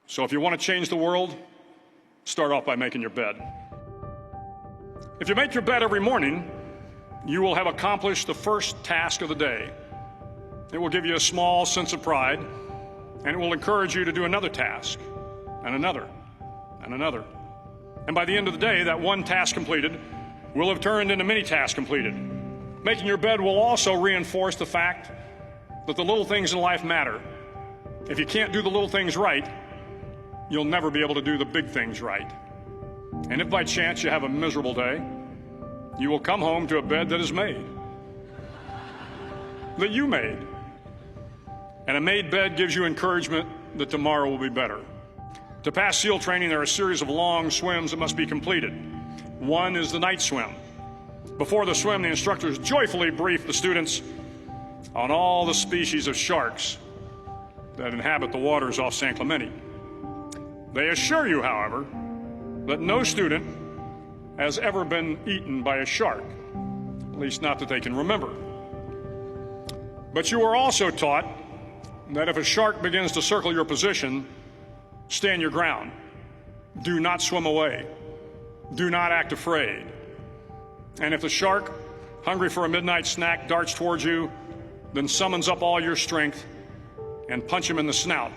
So if you want to change the world, start off by making your bed. If you make your bed every morning, you will have accomplished the first task of the day. It will give you a small sense of pride, and it will encourage you to do another task, and another, and another. And by the end of the day, that one task completed will have turned into many tasks completed. Making your bed will also reinforce the fact that the little things in life matter. If you can't do the little things right, you'll never be able to do the big things right. And if by chance you have a miserable day, you will come home to a bed that is made, that you made. And a made bed gives you encouragement that tomorrow will be better. To pass SEAL training, there are a series of long swims that must be completed. One is the night swim. Before the swim, the instructors joyfully brief the students on all the species of sharks that inhabit the waters off San Clemente. They assure you, however, that no student has ever been eaten by a shark, at least not that they can remember. But you are also taught that if a shark begins to circle your position, stand your ground. Do not swim away. Do not act afraid. And if the shark, hungry for a midnight snack, darts towards you, then summons up all your strength and punch him in the snout,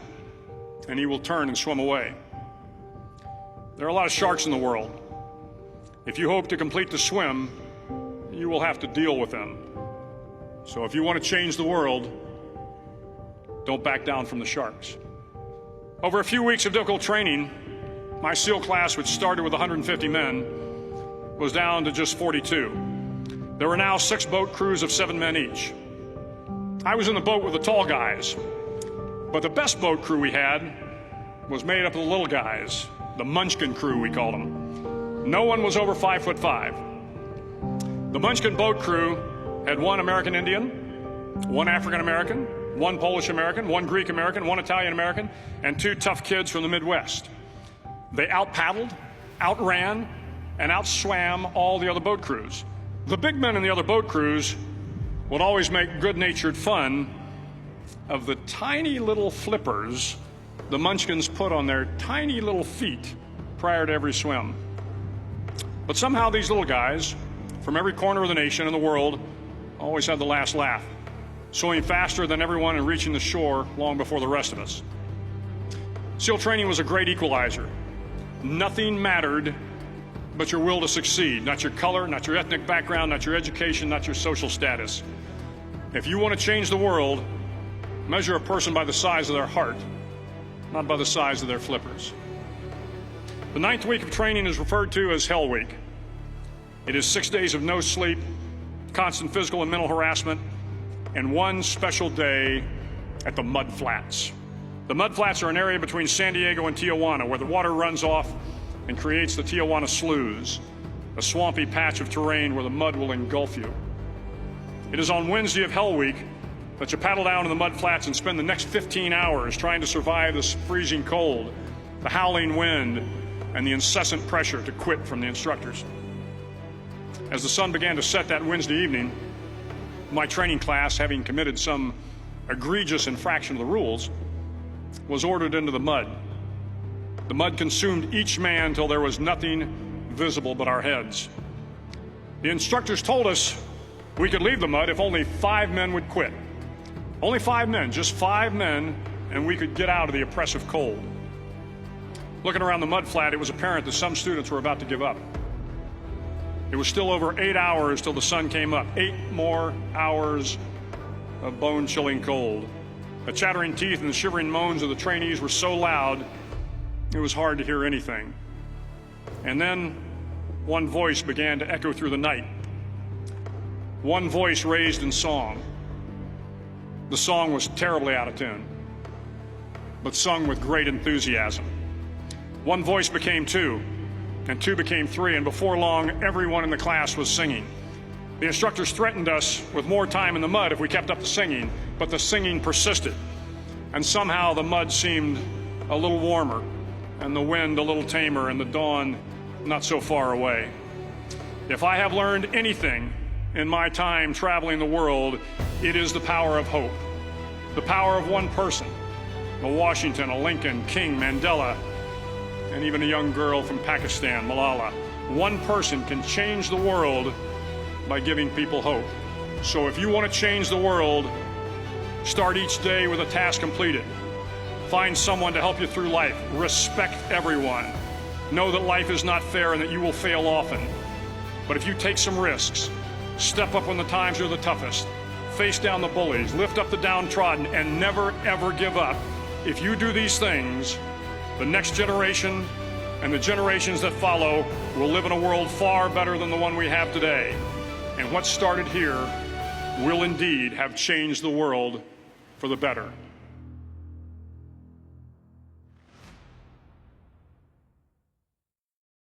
and he will turn and swim away. There are a lot of sharks in the world. If you hope to complete the swim, you will have to deal with them. So if you want to change the world, don't back down from the sharks. Over a few weeks of difficult training, my SEAL class, which started with 150 men, was down to just 42. There were now 6 boat crews of 7 men each. I was in the boat with the tall guys, but the best boat crew we had was made up of the little guys, the Munchkin crew, we called them. No one was over 5'5". The Munchkin boat crew had 1 American Indian, 1 African American, 1 Polish American, 1 Greek American, 1 Italian American, and 2 tough kids from the Midwest. They out-paddled, outran, and outswam all the other boat crews. The big men in the other boat crews would always make good-natured fun of the tiny little flippers the Munchkins put on their tiny little feet prior to every swim. But somehow these little guys from every corner of the nation and the world always had the last laugh, swimming faster than everyone and reaching the shore long before the rest of us. SEAL training was a great equalizer. Nothing mattered but your will to succeed, not your color, not your ethnic background, not your education, not your social status. If you want to change the world, measure a person by the size of their heart, not by the size of their flippers. The 9th week of training is referred to as Hell Week. It is 6 days of no sleep, constant physical and mental harassment, and 1 special day at the Mud Flats. The Mud Flats are an area between San Diego and Tijuana where the water runs off and creates the Tijuana Sloughs, a swampy patch of terrain where the mud will engulf you. It is on Wednesday of Hell Week that you paddle down to the Mud Flats and spend the next 15 hours trying to survive this freezing cold, the howling wind, and the incessant pressure to quit from the instructors. As the sun began to set that Wednesday evening, my training class, having committed some egregious infraction of the rules, was ordered into the mud. The mud consumed each man till there was nothing visible but our heads. The instructors told us we could leave the mud if only 5 men would quit. Only 5 men, just 5 men, and we could get out of the oppressive cold. Looking around the mud flat, it was apparent that some students were about to give up. It was still over 8 hours till the sun came up. 8 more hours of bone-chilling cold. The chattering teeth and the shivering moans of the trainees were so loud, it was hard to hear anything. And then one voice began to echo through the night. One voice raised in song. The song was terribly out of tune, but sung with great enthusiasm. One voice became 2, and 2 became 3, and before long, everyone in the class was singing. The instructors threatened us with more time in the mud if we kept up the singing, but the singing persisted. And somehow the mud seemed a little warmer, and the wind a little tamer, and the dawn not so far away. If I have learned anything in my time traveling the world, it is the power of hope. The power of one person, a Washington, a Lincoln, King, Mandela, and even a young girl from Pakistan, Malala. One person can change the world by giving people hope. So if you want to change the world, start each day with a task completed. Find someone to help you through life. Respect everyone. Know that life is not fair and that you will fail often. But if you take some risks, step up when the times are the toughest, face down the bullies, lift up the downtrodden, and never, ever give up. If you do these things, the next generation and the generations that follow will live in a world far better than the one we have today. And what started here will indeed have changed the world for the better.